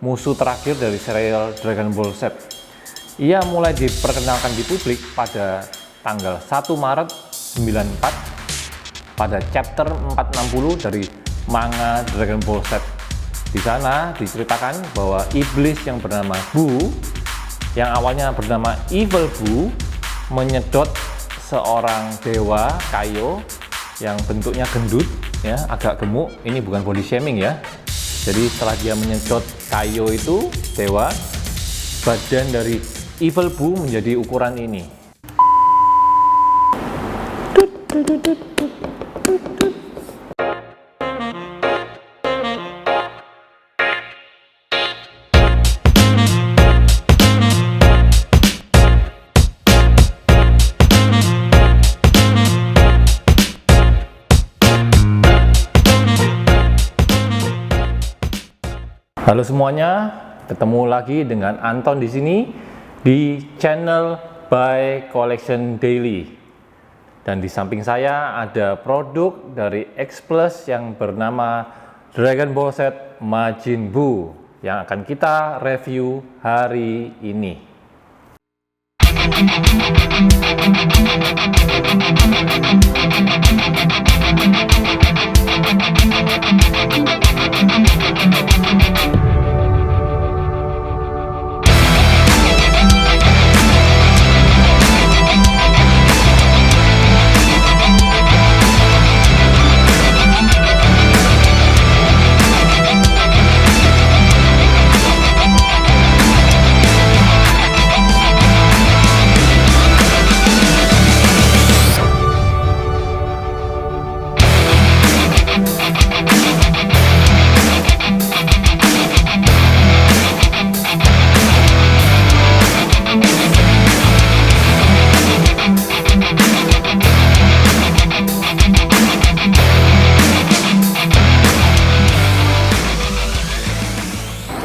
musuh terakhir dari serial Dragon Ball Z. Ia mulai diperkenalkan di publik pada tanggal 1 Maret 94 pada chapter 460 dari manga Dragon Ball Z. Di sana diceritakan bahwa iblis yang bernama Buu, yang awalnya bernama Evil Buu, menyedot seorang dewa Kaio yang bentuknya gendut, ya, agak gemuk. Ini bukan body shaming ya. Jadi setelah dia menyedot Kaio itu, dewa, badan dari Evil Buu menjadi ukuran ini. Halo semuanya, ketemu lagi dengan Anton di sini di channel By Collection Daily. Dan di samping saya ada produk dari X Plus yang bernama Dragon Ball Z Majin Buu yang akan kita review hari ini.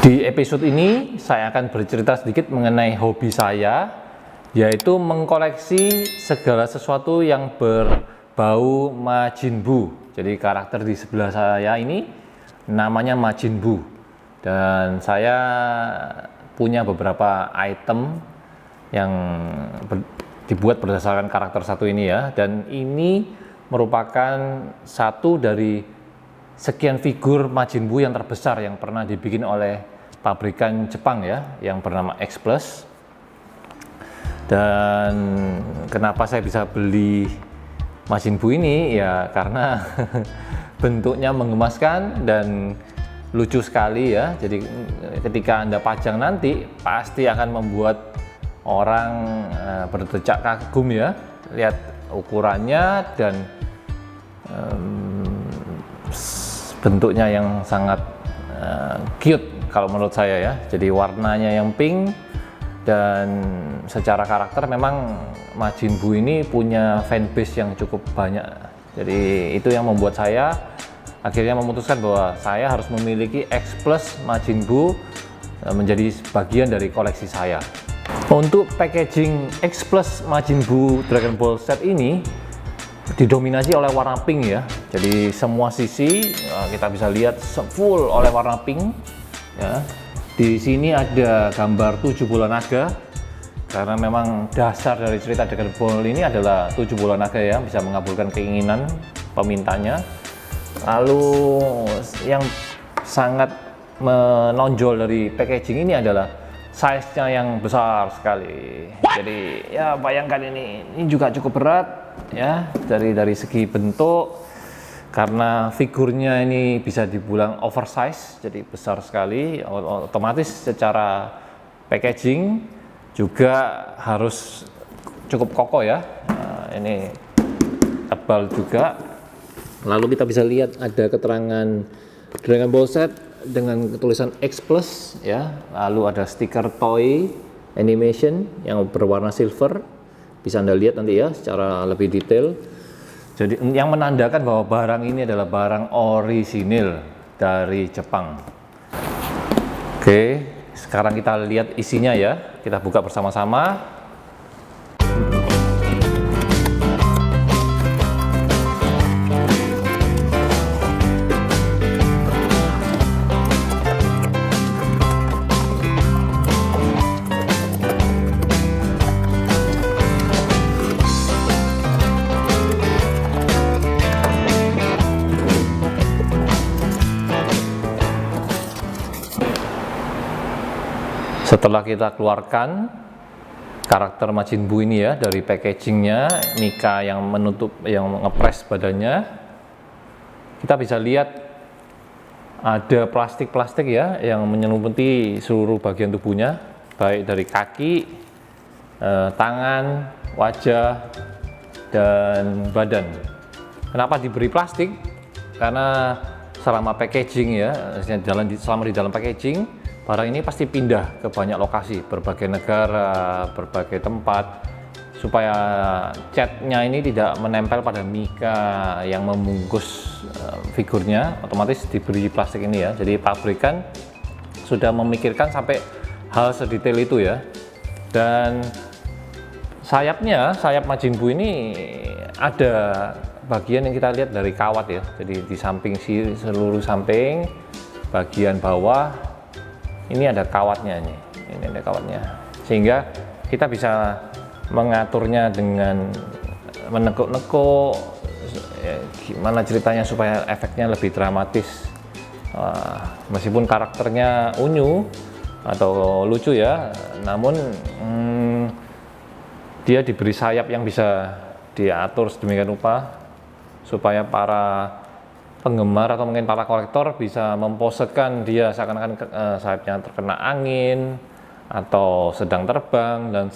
Di episode ini saya akan bercerita sedikit mengenai hobi saya, yaitu mengkoleksi segala sesuatu yang berbau Majin Buu. Jadi karakter di sebelah saya ini namanya Majin Buu, dan saya punya beberapa item yang dibuat berdasarkan karakter satu ini ya, dan ini merupakan satu dari sekian figur Majin Buu yang terbesar yang pernah dibikin oleh pabrikan Jepang ya, yang bernama X Plus. Dan kenapa saya bisa beli Majin Buu ini ya, karena bentuknya menggemaskan dan lucu sekali ya. Jadi ketika Anda pajang nanti pasti akan membuat orang berdecak kagum ya, lihat ukurannya dan bentuknya yang sangat cute kalau menurut saya ya. Jadi warnanya yang pink, dan secara karakter memang Majin Buu ini punya fanbase yang cukup banyak. Jadi itu yang membuat saya akhirnya memutuskan bahwa saya harus memiliki X Plus Majin Buu menjadi bagian dari koleksi saya. Untuk packaging X Plus Majin Buu Dragon Ball Z ini didominasi oleh warna pink ya. Jadi semua sisi kita bisa lihat full oleh warna pink ya. Di sini ada gambar 7 bola naga, karena memang dasar dari cerita Dragon Ball ini adalah 7 bola naga ya, bisa mengabulkan keinginan pemintanya. Lalu yang sangat menonjol dari packaging ini adalah size-nya yang besar sekali. Jadi ya bayangkan ini juga cukup berat ya, dari segi bentuk, karena figurnya ini bisa dibilang oversize, jadi besar sekali. Otomatis secara packaging juga harus cukup kokoh ya. Nah, ini tebal juga. Lalu kita bisa lihat ada keterangan Dragon Ball Z dengan tulisan X Plus ya. Lalu ada stiker toy animation yang berwarna silver, bisa Anda lihat nanti ya secara lebih detail. Jadi yang menandakan bahwa barang ini adalah barang orisinil dari Jepang. Oke, sekarang kita lihat isinya ya. Kita buka bersama-sama. Setelah kita keluarkan karakter Majin Buu ini ya dari packagingnya, Mika yang menutup, yang ngepres badannya, kita bisa lihat ada plastik-plastik ya yang menyelimuti seluruh bagian tubuhnya, baik dari kaki, tangan, wajah, dan badan. Kenapa diberi plastik? Karena selama packaging ya, selama di dalam packaging, barang ini pasti pindah ke banyak lokasi, berbagai negara, berbagai tempat, supaya catnya ini tidak menempel pada Mika yang membungkus figurnya. Otomatis diberi plastik ini ya. Jadi pabrikan sudah memikirkan sampai hal sedetail itu ya. Dan sayapnya, sayap Majin Buu ini ada bagian yang kita lihat dari kawat ya. Jadi di samping, seluruh samping bagian bawah ini ada kawatnya nih. Ini ada kawatnya, sehingga kita bisa mengaturnya dengan menekuk-nekuk ya, gimana ceritanya supaya efeknya lebih dramatis. Meskipun karakternya unyu atau lucu ya, namun dia diberi sayap yang bisa diatur sedemikian rupa supaya para penggemar atau mungkin para kolektor bisa memposekan dia seakan-akan sayapnya terkena angin atau sedang terbang dan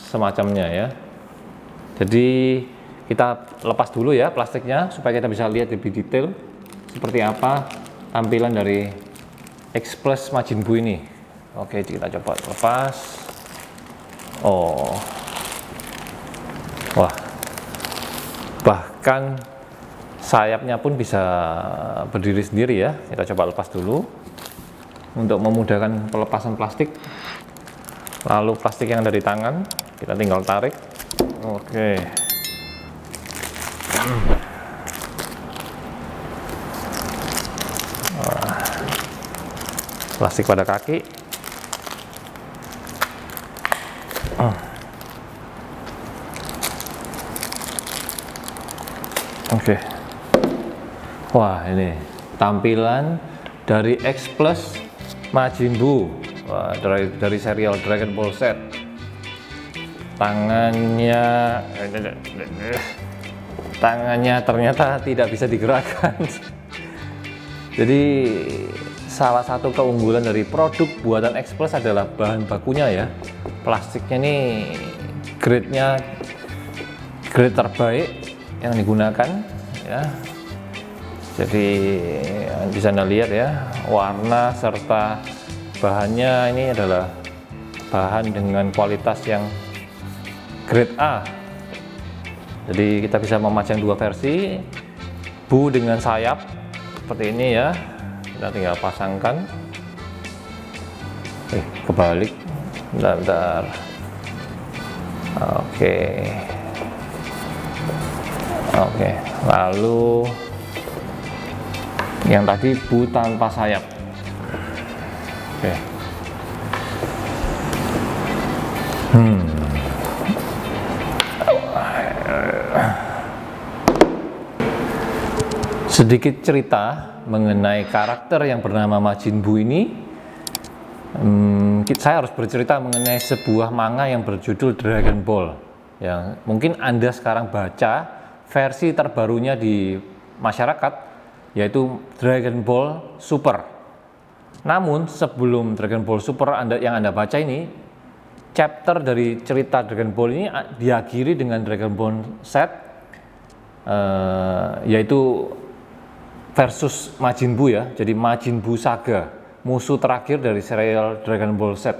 semacamnya ya. Jadi kita lepas dulu ya plastiknya supaya kita bisa lihat lebih detail seperti apa tampilan dari X Plus Majin Buu ini. Oke, kita coba lepas. Oh, wah, bahkan sayapnya pun bisa berdiri sendiri ya. Kita coba lepas dulu untuk memudahkan pelepasan plastik. Lalu plastik yang ada di tangan kita tinggal tarik. Oke. Plastik pada kaki. Oke. Wah, ini tampilan dari X Plus Majin Buu. Wah, dari serial Dragon Ball Z. Tangannya ternyata tidak bisa digerakkan. Jadi salah satu keunggulan dari produk buatan X Plus adalah bahan bakunya ya. Plastiknya ini grade terbaik yang digunakan ya. Jadi bisa Anda lihat ya, warna serta bahannya ini adalah bahan dengan kualitas yang grade A. Jadi kita bisa memajang dua versi, Buu dengan sayap seperti ini ya. Kita tinggal pasangkan. Kebalik. Bentar. Oke. Lalu yang tadi Buu tanpa sayap. Oke. Sedikit cerita mengenai karakter yang bernama Majin Buu ini. Saya harus bercerita mengenai sebuah manga yang berjudul Dragon Ball. Yang mungkin Anda sekarang baca versi terbarunya di masyarakat, yaitu Dragon Ball Super. Namun sebelum Dragon Ball Super yang Anda baca ini, chapter dari cerita Dragon Ball ini diakhiri dengan Dragon Ball Z, yaitu versus Majin Buu ya. Jadi Majin Buu Saga, musuh terakhir dari serial Dragon Ball Z.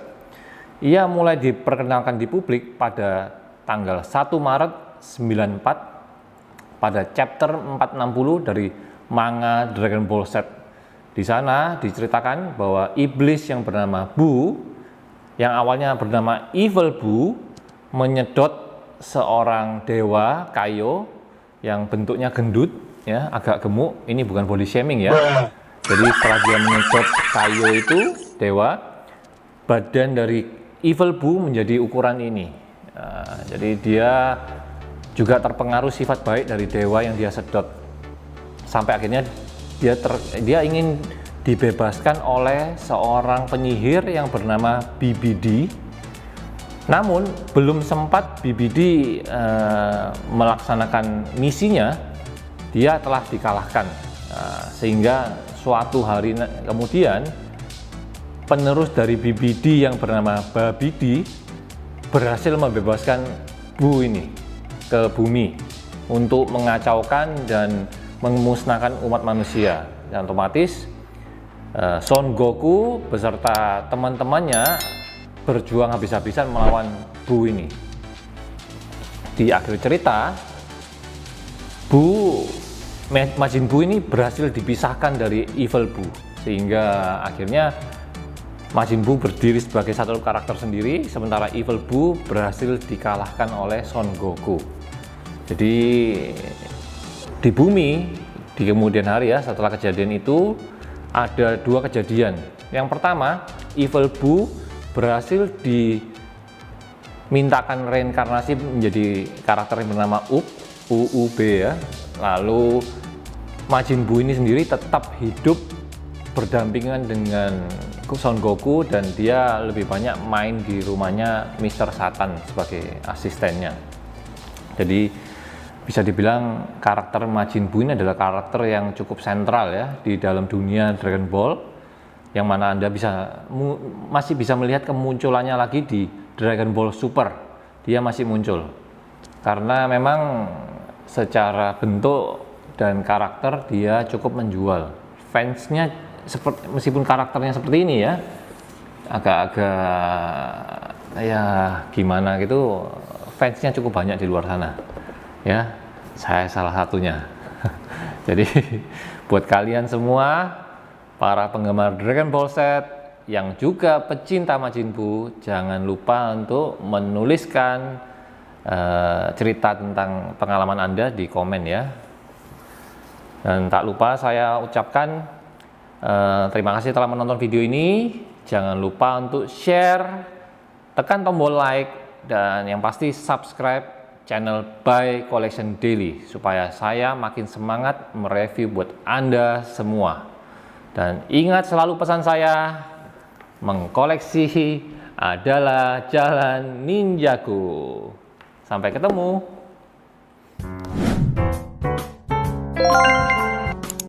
Ia mulai diperkenalkan di publik pada tanggal 1 Maret 94 pada chapter 460 dari manga Dragon Ball Z. Di sana diceritakan bahwa iblis yang bernama Buu, yang awalnya bernama Evil Buu, menyedot seorang dewa Kaio yang bentuknya gendut ya, agak gemuk. Ini bukan body shaming ya. Jadi setelah dia menyedot Kaio itu dewa, badan dari Evil Buu menjadi ukuran ini. Nah, jadi dia juga terpengaruh sifat baik dari dewa yang dia sedot, sampai akhirnya dia ingin dibebaskan oleh seorang penyihir yang bernama BBD. Namun belum sempat BBD melaksanakan misinya, dia telah dikalahkan. Sehingga suatu hari kemudian penerus dari BBD yang bernama Babidi berhasil membebaskan Bu ini ke bumi untuk mengacaukan dan memusnahkan umat manusia. Dan otomatis Son Goku beserta teman-temannya berjuang habis-habisan melawan Bu ini. Di akhir cerita, Majin Buu ini berhasil dipisahkan dari Evil Buu, sehingga akhirnya Majin Buu berdiri sebagai satu karakter sendiri, sementara Evil Buu berhasil dikalahkan oleh Son Goku. Jadi di bumi, di kemudian hari ya, setelah kejadian itu ada dua kejadian. Yang pertama, Evil Buu berhasil dimintakan reinkarnasi menjadi karakter yang bernama UUB ya. Lalu Majin Buu ini sendiri tetap hidup berdampingan dengan Son Goku, dan dia lebih banyak main di rumahnya Mr. Satan sebagai asistennya. Jadi bisa dibilang karakter Majin Buu ini adalah karakter yang cukup sentral ya di dalam dunia Dragon Ball, yang mana Anda masih bisa melihat kemunculannya lagi di Dragon Ball Super. Dia masih muncul karena memang secara bentuk dan karakter dia cukup menjual. Fansnya meskipun karakternya seperti ini ya, agak-agak ya gimana gitu, fansnya cukup banyak di luar sana ya, saya salah satunya. Jadi buat kalian semua para penggemar Dragon Ball Z yang juga pecinta Majin Buu, jangan lupa untuk menuliskan cerita tentang pengalaman Anda di komen ya. Dan tak lupa saya ucapkan terima kasih telah menonton video ini. Jangan lupa untuk share, tekan tombol like, dan yang pasti subscribe channel Buy Collection Daily supaya saya makin semangat mereview buat Anda semua. Dan ingat selalu pesan saya, mengkoleksi adalah jalan ninjaku. Sampai ketemu.